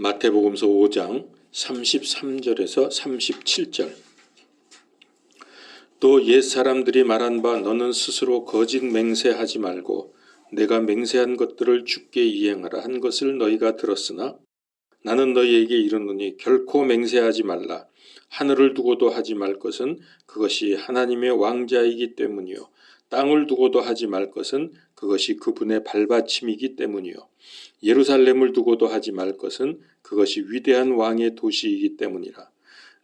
마태복음서 5장 33절에서 37절. 또 옛사람들이 말한 바 너는 스스로 거짓 맹세하지 말고 내가 맹세한 것들을 주께 이행하라 한 것을 너희가 들었으나 나는 너희에게 이르노니 결코 맹세하지 말라. 하늘을 두고도 하지 말 것은 그것이 하나님의 왕자이기 때문이요 땅을 두고도 하지 말 것은 그것이 그분의 발받침이기 때문이요 예루살렘을 두고도 하지 말 것은 그것이 위대한 왕의 도시이기 때문이라.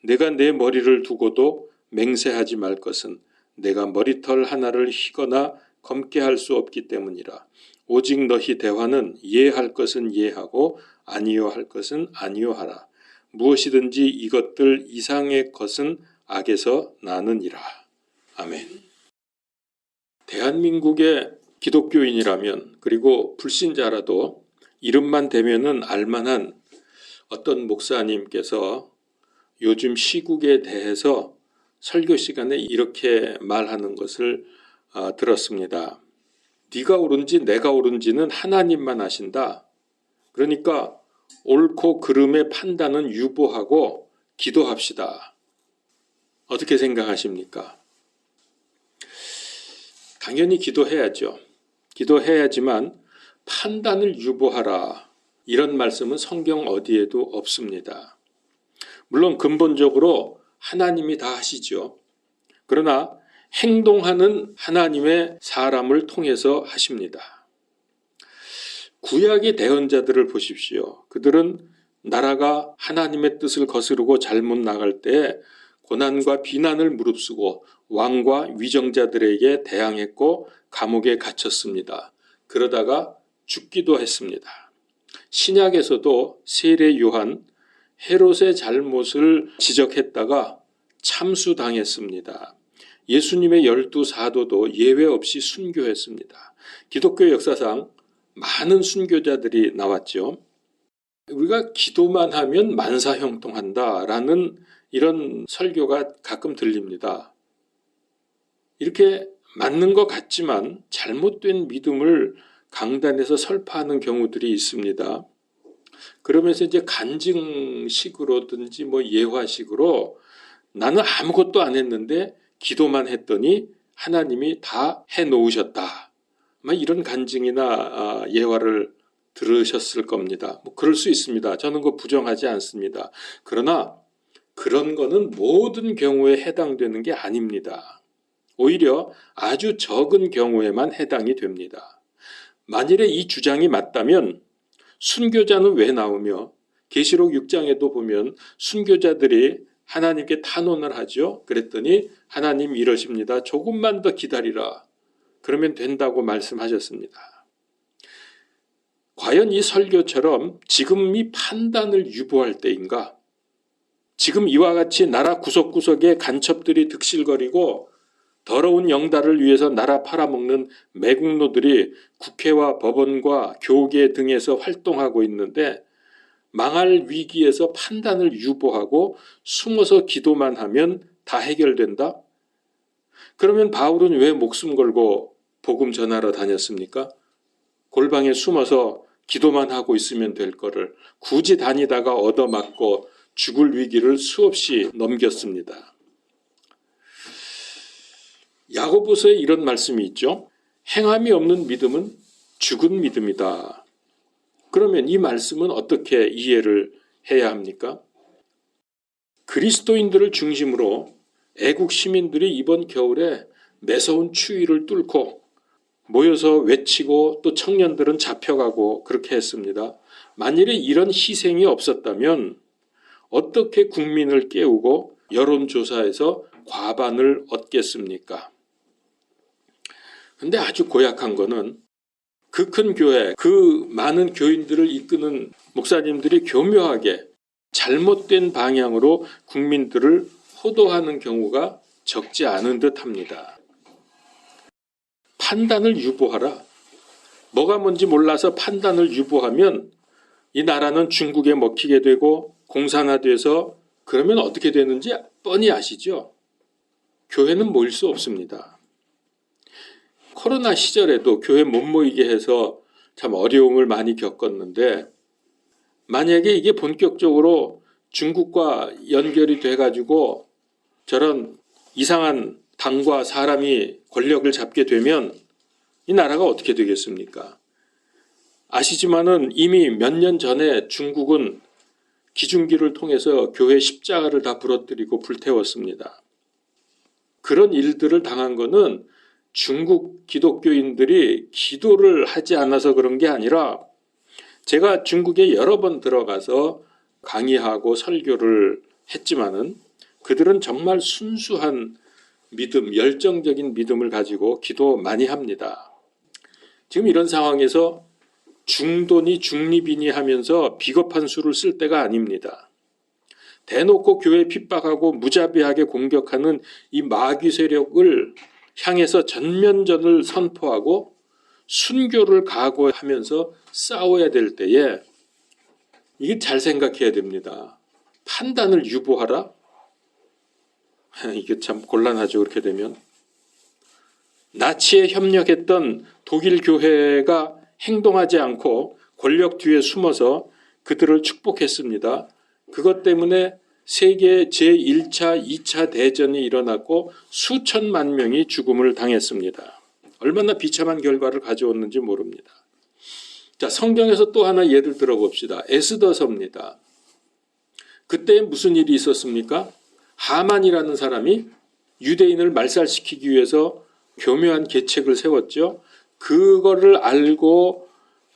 내가 내 머리를 두고도 맹세하지 말 것은 내가 머리털 하나를 희거나 검게 할 수 없기 때문이라. 오직 너희 대화는 예할 것은 예하고 아니요 할 것은 아니요 하라. 무엇이든지 이것들 이상의 것은 악에서 나느니라. 아멘. 대한민국의 기독교인이라면 그리고 불신자라도 이름만 대면은 알만한 어떤 목사님께서 요즘 시국에 대해서 설교 시간에 이렇게 말하는 것을 들었습니다. 네가 옳은지 내가 옳은지는 하나님만 아신다. 그러니까 옳고 그름의 판단은 유보하고 기도합시다. 어떻게 생각하십니까? 당연히 기도해야죠. 기도해야지만 판단을 유보하라. 이런 말씀은 성경 어디에도 없습니다. 물론 근본적으로 하나님이 다 하시죠. 그러나 행동하는 하나님의 사람을 통해서 하십니다. 구약의 대언자들을 보십시오. 그들은 나라가 하나님의 뜻을 거스르고 잘못 나갈 때 고난과 비난을 무릅쓰고 왕과 위정자들에게 대항했고 감옥에 갇혔습니다. 그러다가 죽기도 했습니다. 신약에서도 세례 요한 헤롯의 잘못을 지적했다가 참수당했습니다. 예수님의 12사도도 예외 없이 순교했습니다. 기독교 역사상 많은 순교자들이 나왔죠. 우리가 기도만 하면 만사형통한다라는 이런 설교가 가끔 들립니다. 이렇게 맞는 것 같지만 잘못된 믿음을 강단에서 설파하는 경우들이 있습니다. 그러면서 이제 간증식으로든지 예화식으로 나는 아무것도 안 했는데 기도만 했더니 하나님이 다 해놓으셨다. 이런 간증이나 예화를 들으셨을 겁니다. 그럴 수 있습니다. 저는 그거 부정하지 않습니다. 그러나 그런 거는 모든 경우에 해당되는 게 아닙니다. 오히려 아주 적은 경우에만 해당이 됩니다. 만일에 이 주장이 맞다면 순교자는 왜 나오며 계시록 6장에도 보면 순교자들이 하나님께 탄원을 하죠. 그랬더니 하나님 이러십니다. 조금만 더 기다리라. 그러면 된다고 말씀하셨습니다. 과연 이 설교처럼 지금이 판단을 유보할 때인가? 지금 이와 같이 나라 구석구석에 간첩들이 득실거리고 더러운 영달을 위해서 나라 팔아먹는 매국노들이 국회와 법원과 교계 등에서 활동하고 있는데 망할 위기에서 판단을 유보하고 숨어서 기도만 하면 다 해결된다? 그러면 바울은 왜 목숨 걸고 복음 전하러 다녔습니까? 골방에 숨어서 기도만 하고 있으면 될 거를 굳이 다니다가 얻어맞고 죽을 위기를 수없이 넘겼습니다. 야고보서에 이런 말씀이 있죠. 행함이 없는 믿음은 죽은 믿음이다. 그러면 이 말씀은 어떻게 이해를 해야 합니까? 그리스도인들을 중심으로 애국 시민들이 이번 겨울에 매서운 추위를 뚫고 모여서 외치고 또 청년들은 잡혀가고 그렇게 했습니다. 만일에 이런 희생이 없었다면 어떻게 국민을 깨우고 여론조사에서 과반을 얻겠습니까? 근데 아주 고약한 거는 그 큰 교회, 그 많은 교인들을 이끄는 목사님들이 교묘하게 잘못된 방향으로 국민들을 호도하는 경우가 적지 않은 듯합니다. 판단을 유보하라. 뭐가 뭔지 몰라서 판단을 유보하면 이 나라는 중국에 먹히게 되고 공산화돼서 그러면 어떻게 되는지 뻔히 아시죠? 교회는 모일 수 없습니다. 코로나 시절에도 교회 못 모이게 해서 참 어려움을 많이 겪었는데 만약에 이게 본격적으로 중국과 연결이 돼가지고 저런 이상한 당과 사람이 권력을 잡게 되면 이 나라가 어떻게 되겠습니까? 아시지만은 이미 몇 년 전에 중국은 기중기를 통해서 교회 십자가를 다 부러뜨리고 불태웠습니다. 그런 일들을 당한 거는 중국 기독교인들이 기도를 하지 않아서 그런 게 아니라 제가 중국에 여러 번 들어가서 강의하고 설교를 했지만은 그들은 정말 순수한 믿음, 열정적인 믿음을 가지고 기도 많이 합니다. 지금 이런 상황에서 중도니 중립이니 하면서 비겁한 수를 쓸 때가 아닙니다. 대놓고 교회 핍박하고 무자비하게 공격하는 이 마귀 세력을 향해서 전면전을 선포하고 순교를 각오하면서 싸워야 될 때에 이게 잘 생각해야 됩니다. 판단을 유보하라? 이게 참 곤란하죠. 그렇게 되면. 나치에 협력했던 독일 교회가 행동하지 않고 권력 뒤에 숨어서 그들을 축복했습니다. 그것 때문에 세계 제1차, 2차 대전이 일어났고 수천만 명이 죽음을 당했습니다. 얼마나 비참한 결과를 가져왔는지 모릅니다. 자, 성경에서 또 하나 예를 들어봅시다. 에스더서입니다. 그때 무슨 일이 있었습니까? 하만이라는 사람이 유대인을 말살시키기 위해서 교묘한 계책을 세웠죠. 그거를 알고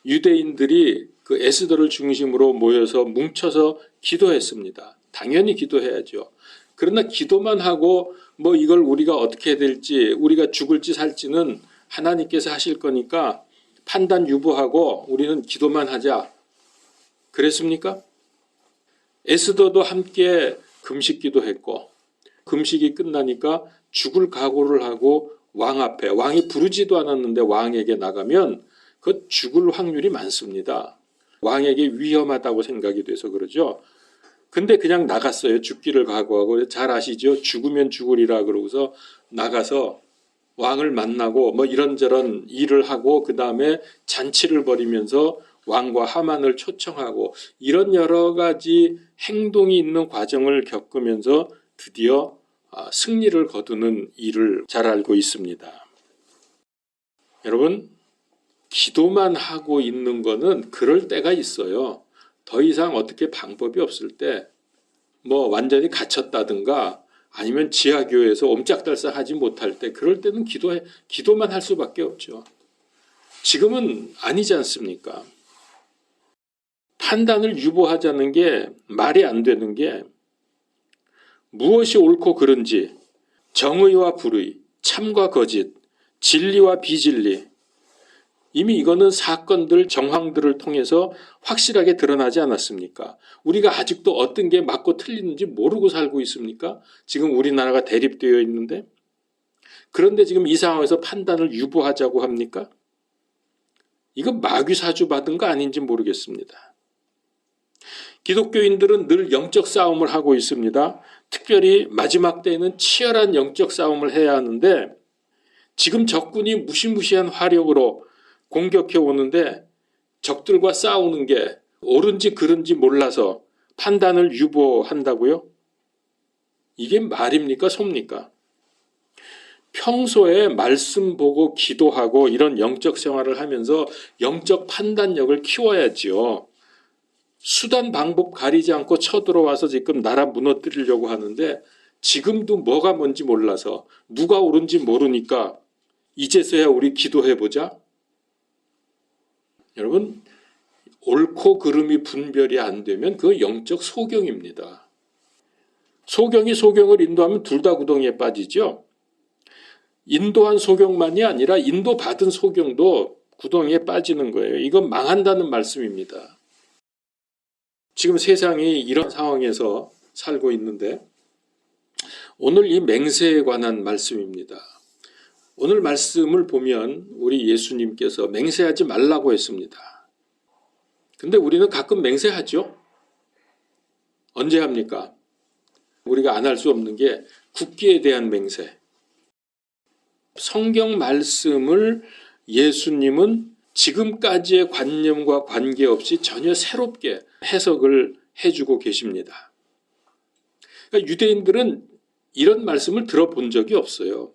유대인들이 그 에스더를 중심으로 모여서 뭉쳐서 기도했습니다. 당연히 기도해야죠. 그러나 기도만 하고 뭐 이걸 우리가 어떻게 해야 될지, 우리가 죽을지 살지는 하나님께서 하실 거니까 판단 유보하고 우리는 기도만 하자. 그랬습니까? 에스더도 함께 금식기도 했고 금식이 끝나니까 죽을 각오를 하고 왕 앞에, 왕이 부르지도 않았는데 왕에게 나가면 그 죽을 확률이 많습니다. 왕에게 위험하다고 생각이 돼서 그러죠. 근데 그냥 나갔어요. 죽기를 각오하고. 잘 아시죠? 죽으면 죽으리라 그러고서 나가서 왕을 만나고 뭐 이런저런 일을 하고 그 다음에 잔치를 벌이면서 왕과 하만을 초청하고 이런 여러 가지 행동이 있는 과정을 겪으면서 드디어 승리를 거두는 일을 잘 알고 있습니다. 여러분, 기도만 하고 있는 거는 그럴 때가 있어요. 더 이상 어떻게 방법이 없을 때 뭐 완전히 갇혔다든가 아니면 지하교회에서 옴짝달싹하지 못할 때 그럴 때는 기도만 할 수밖에 없죠. 지금은 아니지 않습니까? 판단을 유보하자는 게 말이 안 되는 게 무엇이 옳고 그른지 정의와 불의, 참과 거짓, 진리와 비진리 이미 이거는 사건들, 정황들을 통해서 확실하게 드러나지 않았습니까? 우리가 아직도 어떤 게 맞고 틀리는지 모르고 살고 있습니까? 지금 우리나라가 대립되어 있는데 그런데 지금 이 상황에서 판단을 유보하자고 합니까? 이거 마귀 사주 받은 거 아닌지 모르겠습니다. 기독교인들은 늘 영적 싸움을 하고 있습니다. 특별히 마지막 때에는 치열한 영적 싸움을 해야 하는데 지금 적군이 무시무시한 화력으로 공격해 오는데 적들과 싸우는 게 옳은지 그른지 몰라서 판단을 유보한다고요? 이게 말입니까? 소입니까? 평소에 말씀 보고 기도하고 이런 영적 생활을 하면서 영적 판단력을 키워야지요. 수단 방법 가리지 않고 쳐들어와서 지금 나라 무너뜨리려고 하는데 지금도 뭐가 뭔지 몰라서 누가 옳은지 모르니까 이제서야 우리 기도해보자. 여러분, 옳고 그름이 분별이 안 되면 그 영적 소경입니다. 소경이 소경을 인도하면 둘 다 구덩이에 빠지죠. 인도한 소경만이 아니라 인도받은 소경도 구덩이에 빠지는 거예요. 이건 망한다는 말씀입니다. 지금 세상이 이런 상황에서 살고 있는데 오늘 이 맹세에 관한 말씀입니다. 오늘 말씀을 보면 우리 예수님께서 맹세하지 말라고 했습니다. 근데 우리는 가끔 맹세하죠. 언제 합니까? 우리가 안 할 수 없는 게 국기에 대한 맹세. 성경 말씀을 예수님은 지금까지의 관념과 관계없이 전혀 새롭게 해석을 해주고 계십니다. 그러니까 유대인들은 이런 말씀을 들어본 적이 없어요.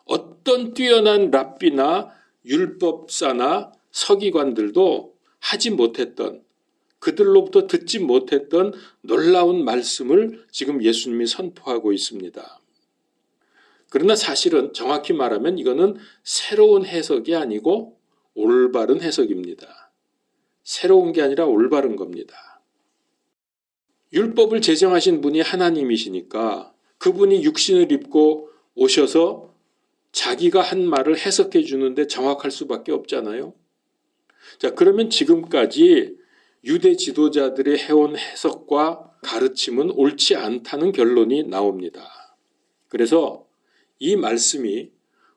어떤 뛰어난 랍비나 율법사나 서기관들도 하지 못했던, 그들로부터 듣지 못했던 놀라운 말씀을 지금 예수님이 선포하고 있습니다. 그러나 사실은 정확히 말하면 이거는 새로운 해석이 아니고 올바른 해석입니다. 새로운 게 아니라 올바른 겁니다. 율법을 제정하신 분이 하나님이시니까 그분이 육신을 입고 오셔서 자기가 한 말을 해석해 주는데 정확할 수밖에 없잖아요. 자, 그러면 지금까지 유대 지도자들이 해온 해석과 가르침은 옳지 않다는 결론이 나옵니다. 그래서 이 말씀이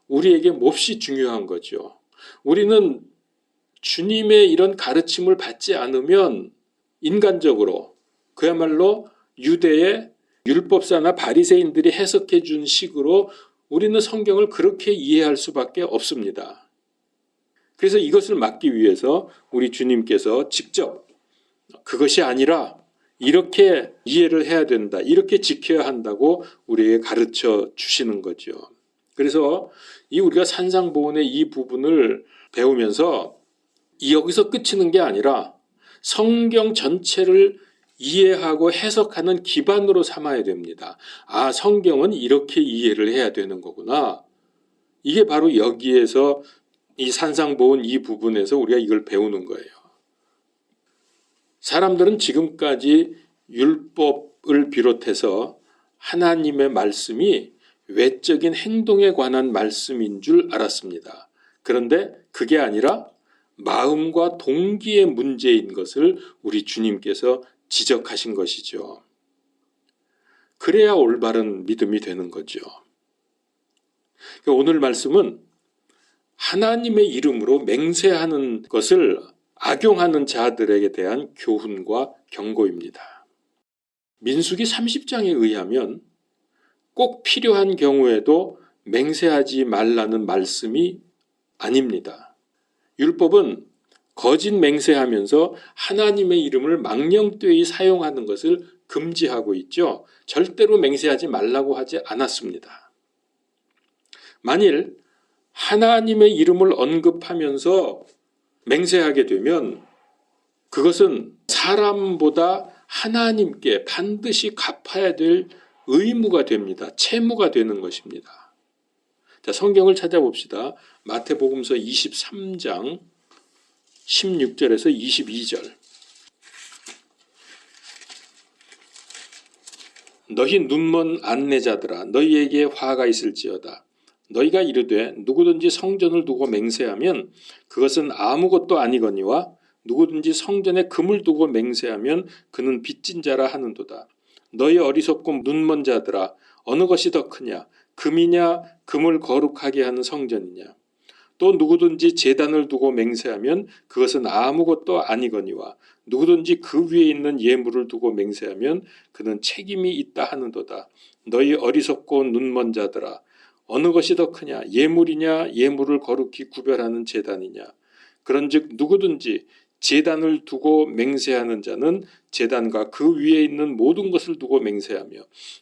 우리에게 몹시 중요한 거죠. 우리는 주님의 이런 가르침을 받지 않으면 인간적으로 그야말로 유대의 율법사나 바리새인들이 해석해 준 식으로 우리는 성경을 그렇게 이해할 수밖에 없습니다. 그래서 이것을 막기 위해서 우리 주님께서 직접 그것이 아니라 이렇게 이해를 해야 된다, 이렇게 지켜야 한다고 우리에게 가르쳐 주시는 거죠. 그래서 우리가 산상보훈의 이 부분을 배우면서 여기서 끝이는 게 아니라 성경 전체를 이해하고 해석하는 기반으로 삼아야 됩니다. 아, 성경은 이렇게 이해를 해야 되는 거구나. 이게 바로 여기에서 이 산상보훈 이 부분에서 우리가 이걸 배우는 거예요. 사람들은 지금까지 율법을 비롯해서 하나님의 말씀이 외적인 행동에 관한 말씀인 줄 알았습니다. 그런데 그게 아니라 마음과 동기의 문제인 것을 우리 주님께서 지적하신 것이죠. 그래야 올바른 믿음이 되는 거죠. 그러니까 오늘 말씀은 하나님의 이름으로 맹세하는 것을 악용하는 자들에게 대한 교훈과 경고입니다. 민수기 30장에 의하면 꼭 필요한 경우에도 맹세하지 말라는 말씀이 아닙니다. 율법은 거짓 맹세하면서 하나님의 이름을 망령되이 사용하는 것을 금지하고 있죠. 절대로 맹세하지 말라고 하지 않았습니다. 만일 하나님의 이름을 언급하면서 맹세하게 되면 그것은 사람보다 하나님께 반드시 갚아야 될 의무가 됩니다. 채무가 되는 것입니다. 자, 성경을 찾아봅시다. 마태복음서 23장 16절에서 22절. 너희 눈먼 안내자들아, 너희에게 화가 있을지어다. 너희가 이르되 누구든지 성전을 두고 맹세하면 그것은 아무것도 아니거니와 누구든지 성전에 금을 두고 맹세하면 그는 빚진 자라 하는도다. 너희 어리석고 눈먼 자들아, 어느 것이 더 크냐? 금이냐 금을 거룩하게 하는 성전이냐? 또 누구든지 제단을 두고 맹세하면 그것은 아무것도 아니거니와 누구든지 그 위에 있는 예물을 두고 맹세하면 그는 책임이 있다 하는도다. 너희 어리석고 눈먼 자들아, 어느 것이 더 크냐? 예물이냐 예물을 거룩히 구별하는 제단이냐? 그런즉 누구든지 제단을 두고 맹세하는 자는 제단과 그 위에 있는 모든 것을 두고 맹세하며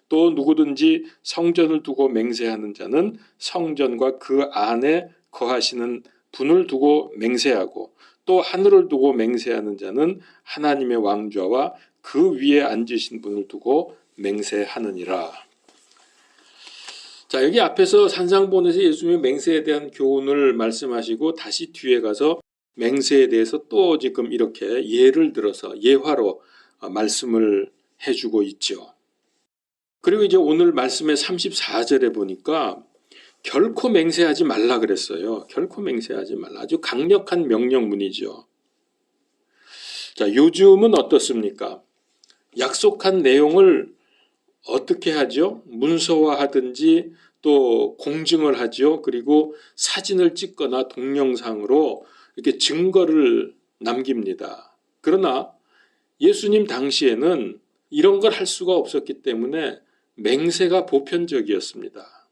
또 누구든지 성전을 두고 맹세하는 자는 성전과 그 안에 거하시는 분을 두고 맹세하고 또 하늘을 두고 맹세하는 자는 하나님의 왕좌와 그 위에 앉으신 분을 두고 맹세하느니라. 자, 여기 앞에서 산상보훈에서 예수님의 맹세에 대한 교훈을 말씀하시고 다시 뒤에 가서 맹세에 대해서 또 지금 이렇게 예를 들어서 예화로 말씀을 해주고 있죠. 그리고 이제 오늘 말씀의 34절에 보니까 결코 맹세하지 말라 그랬어요. 결코 맹세하지 말라. 아주 강력한 명령문이죠. 자, 요즘은 어떻습니까? 약속한 내용을 어떻게 하죠? 문서화하든지 또 공증을 하죠. 그리고 사진을 찍거나 동영상으로 이렇게 증거를 남깁니다. 그러나 예수님 당시에는 이런 걸 할 수가 없었기 때문에 맹세가 보편적이었습니다.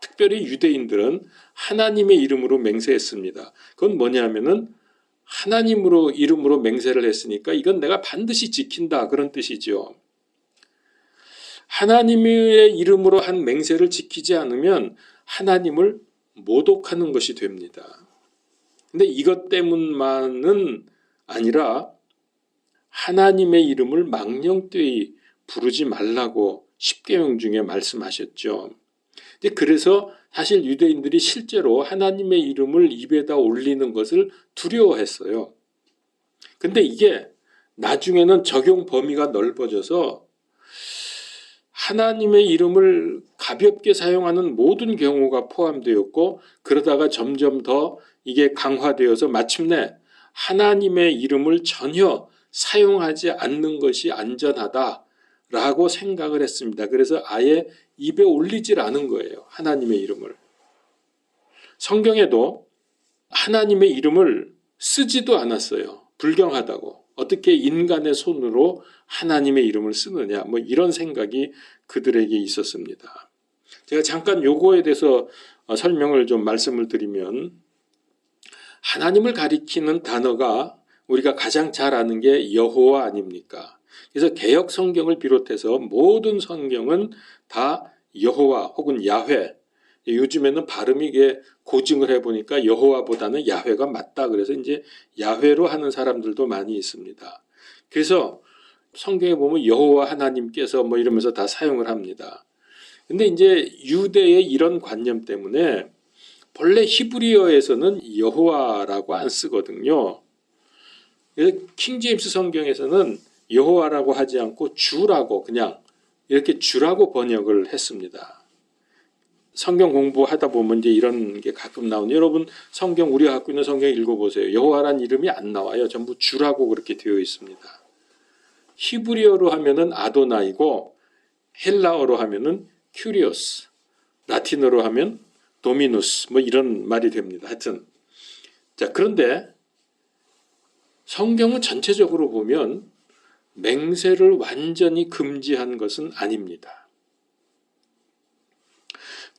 특별히 유대인들은 하나님의 이름으로 맹세했습니다. 그건 뭐냐면은 하나님으로 이름으로 맹세를 했으니까 이건 내가 반드시 지킨다, 그런 뜻이죠. 하나님의 이름으로 한 맹세를 지키지 않으면 하나님을 모독하는 것이 됩니다. 근데 이것 때문만은 아니라 하나님의 이름을 망령되이 부르지 말라고 십계명 중에 말씀하셨죠. 그래서 사실 유대인들이 실제로 하나님의 이름을 입에다 올리는 것을 두려워했어요. 근데 이게 나중에는 적용 범위가 넓어져서 하나님의 이름을 가볍게 사용하는 모든 경우가 포함되었고, 그러다가 점점 더 이게 강화되어서 마침내 하나님의 이름을 전혀 사용하지 않는 것이 안전하다라고 생각을 했습니다. 그래서 아예 입에 올리질 않은 거예요, 하나님의 이름을. 성경에도 하나님의 이름을 쓰지도 않았어요. 불경하다고. 어떻게 인간의 손으로 하나님의 이름을 쓰느냐, 뭐 이런 생각이 그들에게 있었습니다. 제가 잠깐 요거에 대해서 설명을 좀 말씀을 드리면, 하나님을 가리키는 단어가 우리가 가장 잘 아는 게 여호와 아닙니까? 그래서 개역 성경을 비롯해서 모든 성경은 다 여호와 혹은 야훼, 요즘에는 발음이 이게 고증을 해보니까 여호와보다는 야훼가 맞다, 그래서 이제 야훼로 하는 사람들도 많이 있습니다. 그래서 성경에 보면 여호와 하나님께서 뭐 이러면서 다 사용을 합니다. 근데 이제 유대의 이런 관념 때문에 본래 히브리어에서는 여호와라고 안 쓰거든요. 그래서 킹제임스 성경에서는 여호와라고 하지 않고 주라고, 그냥 이렇게 주라고 번역을 했습니다. 성경 공부하다 보면 이제 이런 게 가끔 나오는데, 여러분 성경, 우리가 갖고 있는 성경 읽어보세요. 여호와란 이름이 안 나와요. 전부 주라고 그렇게 되어 있습니다. 히브리어로 하면은 아도나이고, 헬라어로 하면은 큐리오스, 라틴어로 하면 도미누스, 뭐 이런 말이 됩니다. 하여튼, 자, 그런데 성경은 전체적으로 보면 맹세를 완전히 금지한 것은 아닙니다.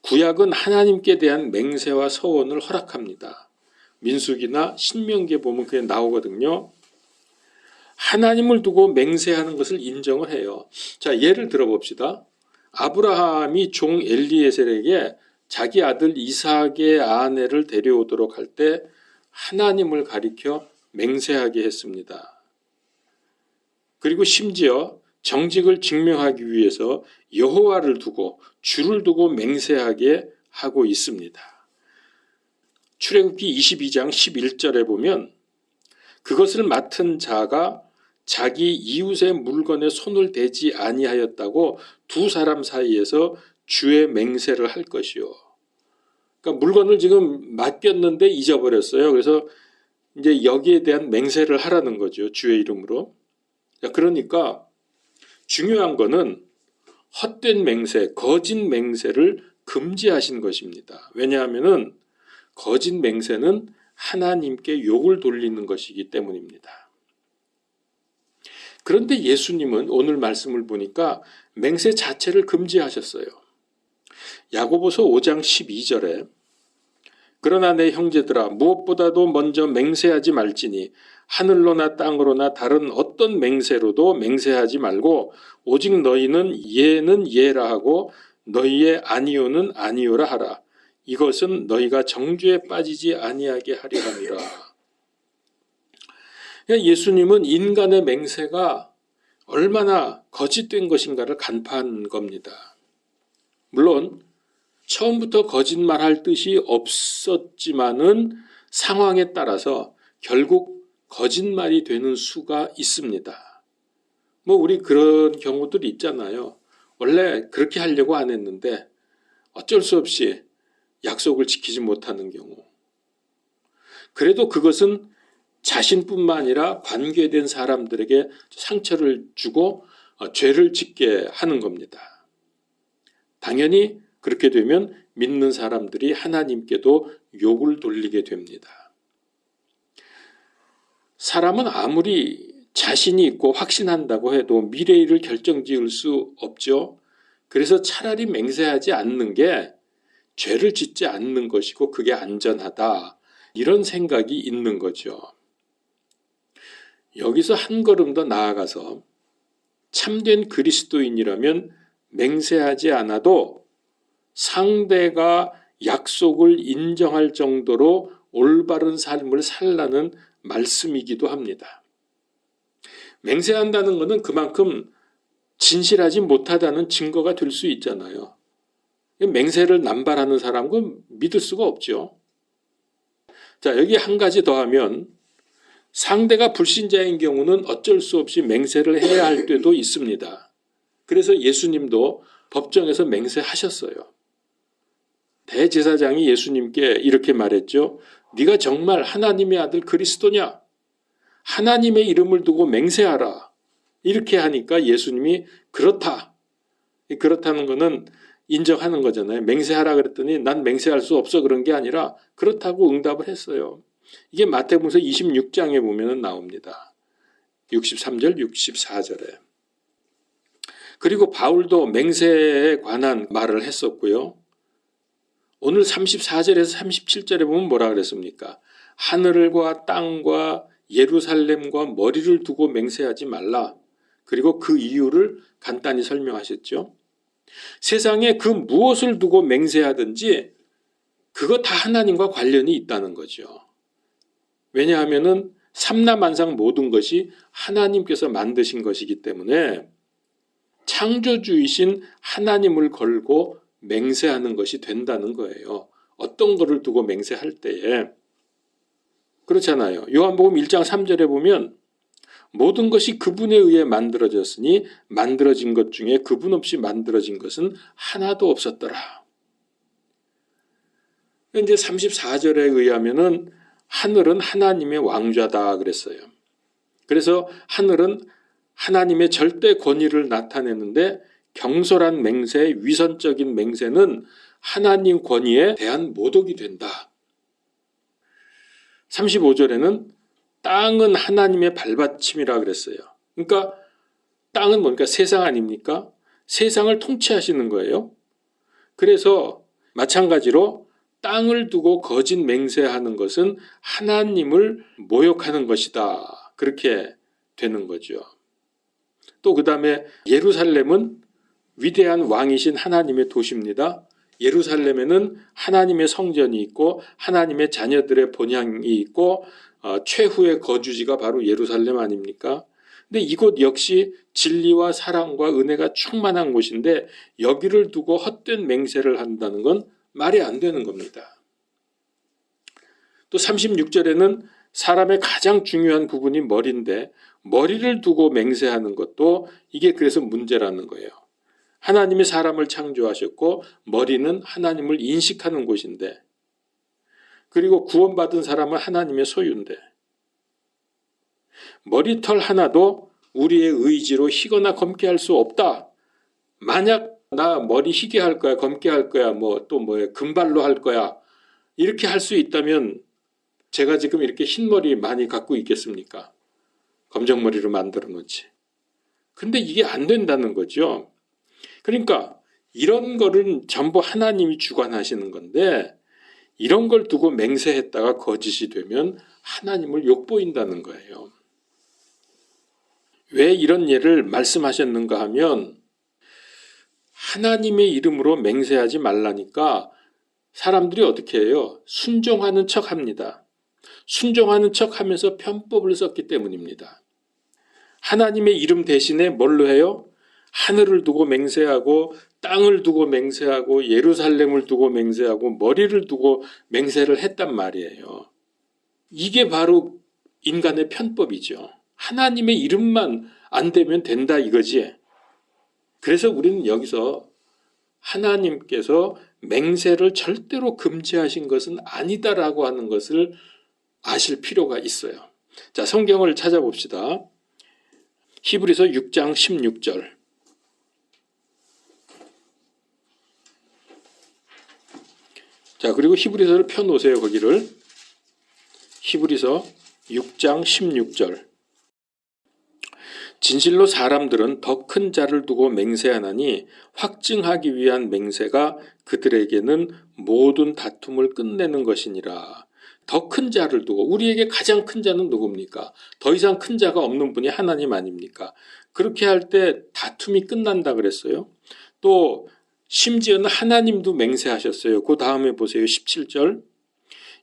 구약은 하나님께 대한 맹세와 서원을 허락합니다. 민수기나 신명기에 보면 그게 나오거든요. 하나님을 두고 맹세하는 것을 인정을 해요. 자, 예를 들어봅시다. 아브라함이 종 엘리에셀에게 자기 아들 이삭의 아내를 데려오도록 할 때 하나님을 가리켜 맹세하게 했습니다. 그리고 심지어 정직을 증명하기 위해서 여호와를 두고, 주를 두고 맹세하게 하고 있습니다. 출애굽기 22장 11절에 보면 그것을 맡은 자가 자기 이웃의 물건에 손을 대지 아니하였다고 두 사람 사이에서 주의 맹세를 할 것이요. 그러니까 물건을 지금 맡겼는데 잊어버렸어요. 그래서 이제 여기에 대한 맹세를 하라는 거죠, 주의 이름으로. 그러니까 중요한 거는 헛된 맹세, 거짓 맹세를 금지하신 것입니다. 왜냐하면은 거짓 맹세는 하나님께 욕을 돌리는 것이기 때문입니다. 그런데 예수님은 오늘 말씀을 보니까 맹세 자체를 금지하셨어요. 야고보서 5장 12절에 그러나 내 형제들아, 무엇보다도 먼저 맹세하지 말지니 하늘로나 땅으로나 다른 어떤 맹세로도 맹세하지 말고 오직 너희는 예는 예라 하고 너희의 아니오는 아니오라 하라. 이것은 너희가 정죄에 빠지지 아니하게 하려 함이라. 예수님은 인간의 맹세가 얼마나 거짓된 것인가를 간파한 겁니다. 물론 처음부터 거짓말할 뜻이 없었지만은 상황에 따라서 결국 거짓말이 되는 수가 있습니다. 뭐 우리 그런 경우들 있잖아요. 원래 그렇게 하려고 안 했는데 어쩔 수 없이 약속을 지키지 못하는 경우. 그래도 그것은 자신뿐만 아니라 관계된 사람들에게 상처를 주고 죄를 짓게 하는 겁니다. 당연히 그렇게 되면 믿는 사람들이 하나님께도 욕을 돌리게 됩니다. 사람은 아무리 자신이 있고 확신한다고 해도 미래의 일을 결정지을 수 없죠. 그래서 차라리 맹세하지 않는 게 죄를 짓지 않는 것이고 그게 안전하다. 이런 생각이 있는 거죠. 여기서 한 걸음 더 나아가서 참된 그리스도인이라면 맹세하지 않아도 상대가 약속을 인정할 정도로 올바른 삶을 살라는 말씀이기도 합니다. 맹세한다는 것은 그만큼 진실하지 못하다는 증거가 될 수 있잖아요. 맹세를 남발하는 사람은 믿을 수가 없죠. 자, 여기 한 가지 더 하면 상대가 불신자인 경우는 어쩔 수 없이 맹세를 해야 할 때도 있습니다. 그래서 예수님도 법정에서 맹세하셨어요. 대제사장이 예수님께 이렇게 말했죠. 네가 정말 하나님의 아들 그리스도냐? 하나님의 이름을 두고 맹세하라. 이렇게 하니까 예수님이 그렇다. 그렇다는 것은 인정하는 거잖아요. 맹세하라 그랬더니 난 맹세할 수 없어 그런 게 아니라 그렇다고 응답을 했어요. 이게 마태복음서 26장에 보면 나옵니다. 63절, 64절에. 그리고 바울도 맹세에 관한 말을 했었고요. 오늘 34절에서 37절에 보면 뭐라 그랬습니까? 하늘과 땅과 예루살렘과 머리를 두고 맹세하지 말라. 그리고 그 이유를 간단히 설명하셨죠. 세상에 그 무엇을 두고 맹세하든지 그거 다 하나님과 관련이 있다는 거죠. 왜냐하면 삼라만상 모든 것이 하나님께서 만드신 것이기 때문에 창조주이신 하나님을 걸고 맹세하는 것이 된다는 거예요. 어떤 거를 두고 맹세할 때에. 그렇잖아요. 요한복음 1장 3절에 보면 모든 것이 그분에 의해 만들어졌으니 만들어진 것 중에 그분 없이 만들어진 것은 하나도 없었더라. 이제 34절에 의하면은 하늘은 하나님의 왕좌다 그랬어요. 그래서 하늘은 하나님의 절대 권위를 나타내는데 경솔한 맹세, 위선적인 맹세는 하나님 권위에 대한 모독이 된다. 35절에는 땅은 하나님의 발받침이라 그랬어요. 그러니까 땅은 뭡니까? 세상 아닙니까? 세상을 통치하시는 거예요. 그래서 마찬가지로 땅을 두고 거짓 맹세하는 것은 하나님을 모욕하는 것이다. 그렇게 되는 거죠. 또 그 다음에 예루살렘은 위대한 왕이신 하나님의 도시입니다. 예루살렘에는 하나님의 성전이 있고 하나님의 자녀들의 본향이 있고 최후의 거주지가 바로 예루살렘 아닙니까? 근데 이곳 역시 진리와 사랑과 은혜가 충만한 곳인데 여기를 두고 헛된 맹세를 한다는 건 말이 안 되는 겁니다. 또 36절에는 사람의 가장 중요한 부분이 머리인데 머리를 두고 맹세하는 것도 이게 그래서 문제라는 거예요. 하나님이 사람을 창조하셨고 머리는 하나님을 인식하는 곳인데 그리고 구원받은 사람은 하나님의 소유인데 머리털 하나도 우리의 의지로 희거나 검게 할 수 없다. 만약 나 머리 희게 할 거야, 검게 할 거야, 금발로 할 거야 이렇게 할 수 있다면 제가 지금 이렇게 흰머리 많이 갖고 있겠습니까? 검정머리로 만들어 놓지. 근데 이게 안 된다는 거죠. 그러니까 이런 거는 전부 하나님이 주관하시는 건데 이런 걸 두고 맹세했다가 거짓이 되면 하나님을 욕보인다는 거예요. 왜 이런 예를 말씀하셨는가 하면 하나님의 이름으로 맹세하지 말라니까 사람들이 어떻게 해요? 순종하는 척 합니다. 순종하는 척 하면서 편법을 썼기 때문입니다. 하나님의 이름 대신에 뭘로 해요? 하늘을 두고 맹세하고 땅을 두고 맹세하고 예루살렘을 두고 맹세하고 머리를 두고 맹세를 했단 말이에요. 이게 바로 인간의 편법이죠. 하나님의 이름만 안 되면 된다 이거지. 그래서 우리는 여기서 하나님께서 맹세를 절대로 금지하신 것은 아니다라고 하는 것을 아실 필요가 있어요. 자, 성경을 찾아봅시다. 히브리서 6장 16절. 자, 그리고 히브리서를 펴놓으세요, 거기를. 히브리서 6장 16절. 진실로 사람들은 더 큰 자를 두고 맹세하나니 확증하기 위한 맹세가 그들에게는 모든 다툼을 끝내는 것이니라. 더 큰 자를 두고, 우리에게 가장 큰 자는 누굽니까? 더 이상 큰 자가 없는 분이 하나님 아닙니까? 그렇게 할 때 다툼이 끝난다 그랬어요. 또 심지어는 하나님도 맹세하셨어요. 그 다음에 보세요. 17절.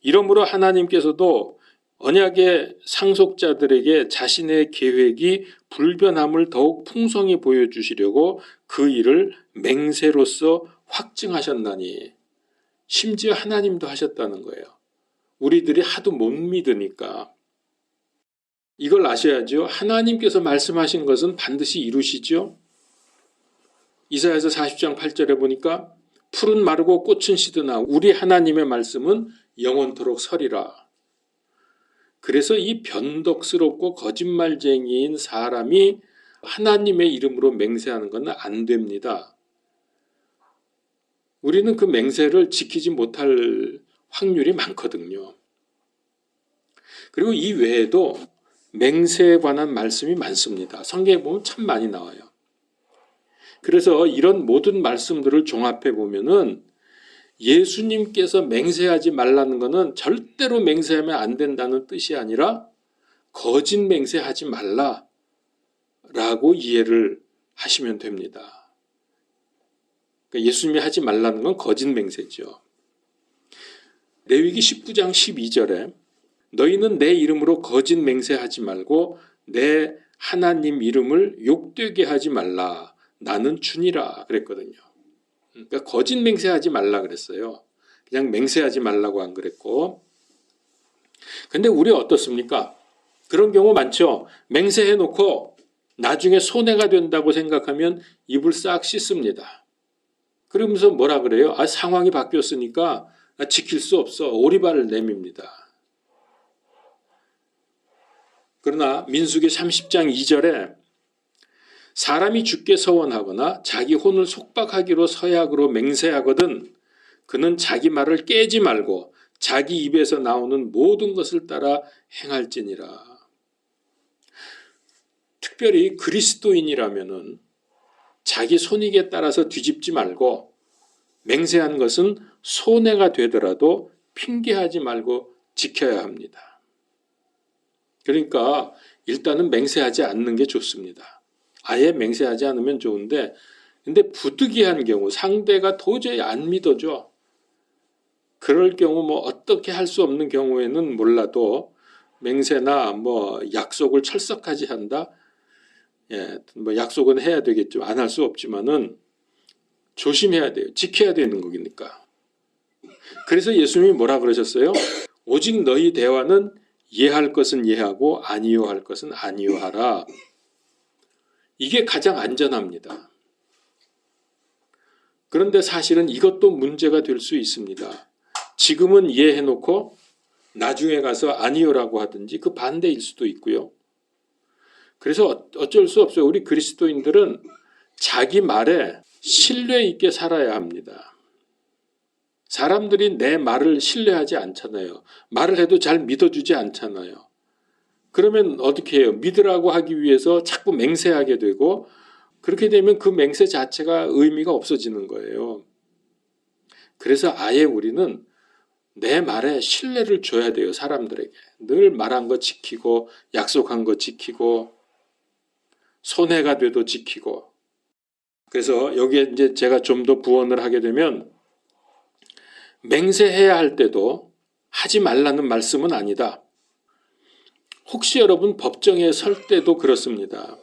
이러므로 하나님께서도 언약의 상속자들에게 자신의 계획이 불변함을 더욱 풍성히 보여주시려고 그 일을 맹세로서 확증하셨나니, 심지어 하나님도 하셨다는 거예요. 우리들이 하도 못 믿으니까. 이걸 아셔야죠. 하나님께서 말씀하신 것은 반드시 이루시죠. 이사야서 40장 8절에 보니까 풀은 마르고 꽃은 시드나 우리 하나님의 말씀은 영원토록 서리라. 그래서 이 변덕스럽고 거짓말쟁이인 사람이 하나님의 이름으로 맹세하는 건 안 됩니다. 우리는 그 맹세를 지키지 못할 확률이 많거든요. 그리고 이 외에도 맹세에 관한 말씀이 많습니다. 성경에 보면 참 많이 나와요. 그래서 이런 모든 말씀들을 종합해 보면은 예수님께서 맹세하지 말라는 것은 절대로 맹세하면 안 된다는 뜻이 아니라 거짓 맹세하지 말라라고 이해를 하시면 됩니다. 그러니까 예수님이 하지 말라는 건 거짓 맹세죠. 레위기 19장 12절에 너희는 내 이름으로 거짓 맹세하지 말고 내 하나님 이름을 욕되게 하지 말라. 나는 주니라 그랬거든요. 그러니까 거짓 맹세하지 말라 그랬어요. 그냥 맹세하지 말라고 안 그랬고. 근데 우리 어떻습니까? 그런 경우 많죠. 맹세해놓고 나중에 손해가 된다고 생각하면 입을 싹 씻습니다. 그러면서 뭐라 그래요? 상황이 바뀌었으니까 지킬 수 없어. 오리발을 내밉니다. 그러나 민수기 30장 2절에 사람이 주께 서원하거나 자기 혼을 속박하기로 서약으로 맹세하거든 그는 자기 말을 깨지 말고 자기 입에서 나오는 모든 것을 따라 행할지니라. 특별히 그리스도인이라면은 자기 손익에 따라서 뒤집지 말고 맹세한 것은 손해가 되더라도 핑계하지 말고 지켜야 합니다. 그러니까 일단은 맹세하지 않는 게 좋습니다. 아예 맹세하지 않으면 좋은데, 근데 부득이한 경우 상대가 도저히 안 믿어줘. 그럴 경우 뭐 어떻게 할 수 없는 경우에는 몰라도 맹세나 뭐 약속을 철석하지 한다. 뭐 약속은 해야 되겠죠. 안 할 수 없지만은 조심해야 돼요. 지켜야 되는 거니까. 그래서 예수님이 뭐라 그러셨어요? 오직 너희 대화는 예할 것은 예하고 아니요 할 것은 아니요 하라. 이게 가장 안전합니다. 그런데 사실은 이것도 문제가 될 수 있습니다. 지금은 예해놓고 나중에 가서 아니요라고 하든지 그 반대일 수도 있고요. 그래서 어쩔 수 없어요. 우리 그리스도인들은 자기 말에 신뢰 있게 살아야 합니다. 사람들이 내 말을 신뢰하지 않잖아요. 말을 해도 잘 믿어주지 않잖아요. 그러면 어떻게 해요? 믿으라고 하기 위해서 자꾸 맹세하게 되고, 그렇게 되면 그 맹세 자체가 의미가 없어지는 거예요. 그래서 아예 우리는 내 말에 신뢰를 줘야 돼요. 사람들에게. 늘 말한 거 지키고 약속한 거 지키고 손해가 돼도 지키고. 그래서 여기에 이제 제가 좀 더 부언을 하게 되면, 맹세해야 할 때도 하지 말라는 말씀은 아니다. 혹시 여러분 법정에 설 때도 그렇습니다.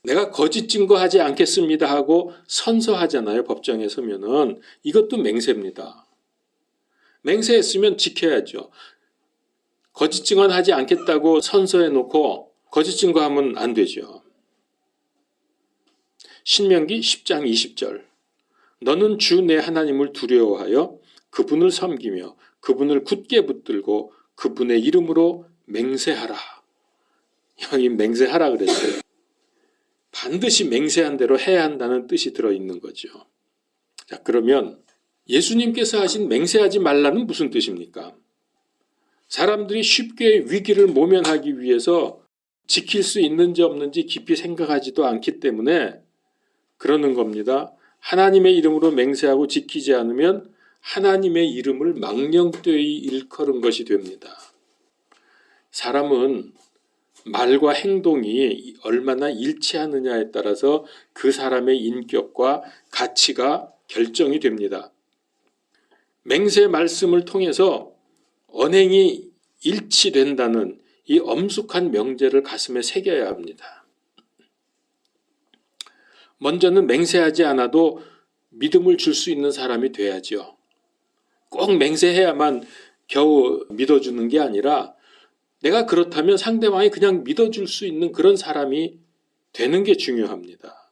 내가 거짓 증거하지 않겠습니다 하고 선서하잖아요. 법정에 서면은. 이것도 맹세입니다. 맹세했으면 지켜야죠. 거짓 증언하지 않겠다고 선서해놓고 거짓 증거하면 안 되죠. 신명기 10장 20절. 너는 주 내 하나님을 두려워하여 그분을 섬기며 그분을 굳게 붙들고 그분의 이름으로 맹세하라. 여기 맹세하라 그랬어요. 반드시 맹세한 대로 해야 한다는 뜻이 들어있는 거죠. 자, 그러면 예수님께서 하신 맹세하지 말라는 무슨 뜻입니까? 사람들이 쉽게 위기를 모면하기 위해서 지킬 수 있는지 없는지 깊이 생각하지도 않기 때문에 그러는 겁니다. 하나님의 이름으로 맹세하고 지키지 않으면 하나님의 이름을 망령되이 일컬은 것이 됩니다. 사람은 말과 행동이 얼마나 일치하느냐에 따라서 그 사람의 인격과 가치가 결정이 됩니다. 맹세 말씀을 통해서 언행이 일치된다는 이 엄숙한 명제를 가슴에 새겨야 합니다. 먼저는 맹세하지 않아도 믿음을 줄 수 있는 사람이 돼야죠. 꼭 맹세해야만 겨우 믿어주는 게 아니라 내가 그렇다면 상대방이 그냥 믿어줄 수 있는 그런 사람이 되는 게 중요합니다.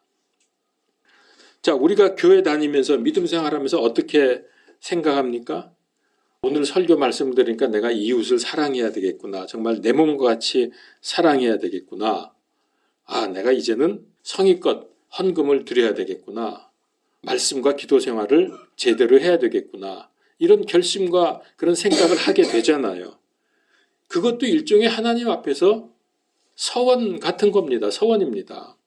자, 우리가 교회 다니면서 믿음 생활하면서 어떻게 생각합니까? 오늘 설교 말씀 드리니까 내가 이웃을 사랑해야 되겠구나. 정말 내 몸과 같이 사랑해야 되겠구나. 아, 내가 이제는 성의껏 헌금을 드려야 되겠구나. 말씀과 기도 생활을 제대로 해야 되겠구나. 이런 결심과 그런 생각을 하게 되잖아요. 그것도 일종의 하나님 앞에서 서원 같은 겁니다. 서원입니다.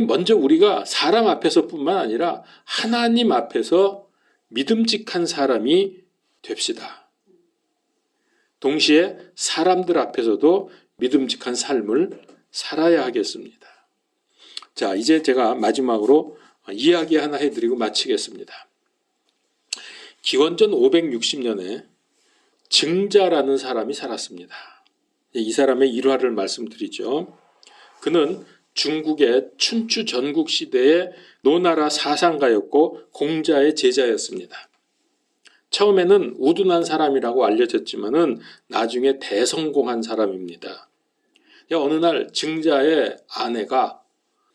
먼저 우리가 사람 앞에서뿐만 아니라 하나님 앞에서 믿음직한 사람이 됩시다. 동시에 사람들 앞에서도 믿음직한 삶을 살아야 하겠습니다. 자, 이제 제가 마지막으로 이야기 하나 해드리고 마치겠습니다. 기원전 560년에 증자라는 사람이 살았습니다. 이 사람의 일화를 말씀드리죠. 그는 중국의 춘추 전국 시대의 노나라 사상가였고 공자의 제자였습니다. 처음에는 우둔한 사람이라고 알려졌지만은 나중에 대성공한 사람입니다. 어느 날 증자의 아내가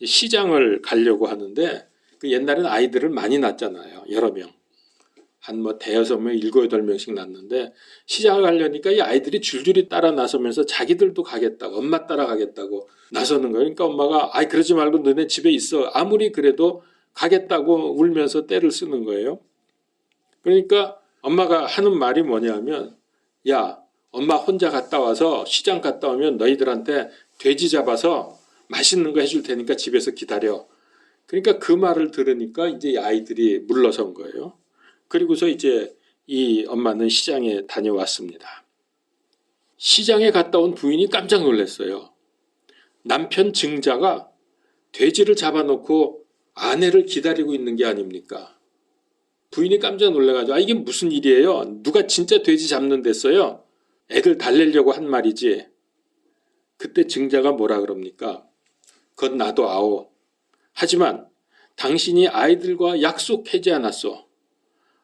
시장을 가려고 하는데 그 옛날에는 아이들을 많이 낳잖아요. 여러 명. 한 대여섯 명, 7, 8명씩 낳는데 시장을 가려니까 이 아이들이 줄줄이 따라 나서면서 자기들도 가겠다고, 엄마 따라 가겠다고 나서는 거예요. 그러니까 엄마가 아이 그러지 말고 너네 집에 있어. 아무리 그래도 가겠다고 울면서 떼를 쓰는 거예요. 그러니까 엄마가 하는 말이 뭐냐면 야, 엄마 혼자 갔다 와서 시장 갔다 오면 너희들한테 돼지 잡아서 맛있는 거 해줄 테니까 집에서 기다려. 그러니까 그 말을 들으니까 이제 아이들이 물러선 거예요. 그리고서 이제 이 엄마는 시장에 다녀왔습니다. 시장에 갔다 온 부인이 깜짝 놀랐어요. 남편 증자가 돼지를 잡아놓고 아내를 기다리고 있는 게 아닙니까? 부인이 깜짝 놀라가지고 이게 무슨 일이에요? 누가 진짜 돼지 잡는 데써요? 애들 달래려고 한 말이지. 그때 증자가 뭐라 그럽니까? 그건 나도 아오. 하지만 당신이 아이들과 약속하지 않았소.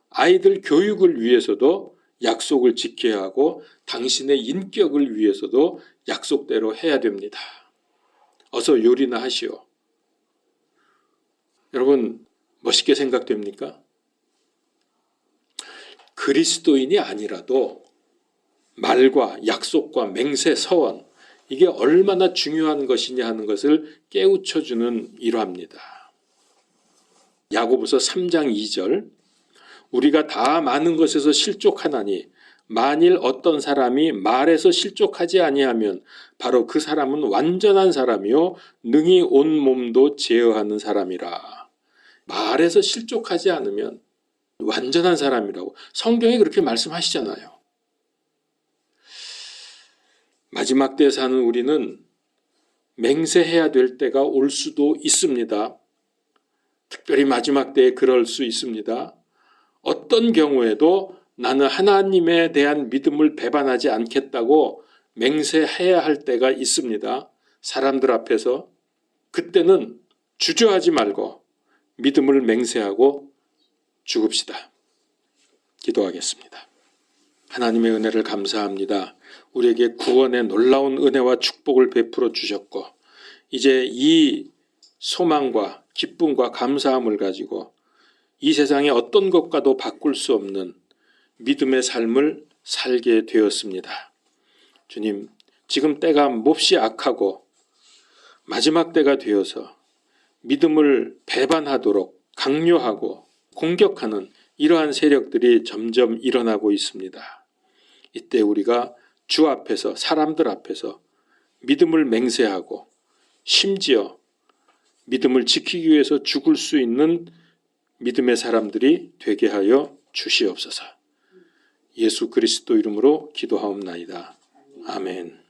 아이들 교육을 위해서도 약속을 지켜야 하고 당신의 인격을 위해서도 약속대로 해야 됩니다. 어서 요리나 하시오. 여러분 멋있게 생각됩니까? 그리스도인이 아니라도 말과 약속과 맹세, 서원 이게 얼마나 중요한 것이냐 하는 것을 깨우쳐주는 일화입니다. 야고보서 3장 2절 우리가 다 많은 것에서 실족하나니 만일 어떤 사람이 말에서 실족하지 아니하면 바로 그 사람은 완전한 사람이요 능히 온 몸도 제어하는 사람이라. 말에서 실족하지 않으면 완전한 사람이라고 성경이 그렇게 말씀하시잖아요. 마지막 때에 사는 우리는 맹세해야 될 때가 올 수도 있습니다. 특별히 마지막 때에 그럴 수 있습니다. 어떤 경우에도 나는 하나님에 대한 믿음을 배반하지 않겠다고 맹세해야 할 때가 있습니다. 사람들 앞에서. 그때는 주저하지 말고 믿음을 맹세하고 죽읍시다. 기도하겠습니다. 하나님의 은혜를 감사합니다. 우리에게 구원의 놀라운 은혜와 축복을 베풀어 주셨고 이제 이 소망과 기쁨과 감사함을 가지고 이 세상의 어떤 것과도 바꿀 수 없는 믿음의 삶을 살게 되었습니다. 주님, 지금 때가 몹시 악하고 마지막 때가 되어서 믿음을 배반하도록 강요하고 공격하는 이러한 세력들이 점점 일어나고 있습니다. 이때 우리가 주 앞에서, 사람들 앞에서 믿음을 맹세하고 심지어 믿음을 지키기 위해서 죽을 수 있는 믿음의 사람들이 되게 하여 주시옵소서. 예수 그리스도 이름으로 기도하옵나이다. 아멘.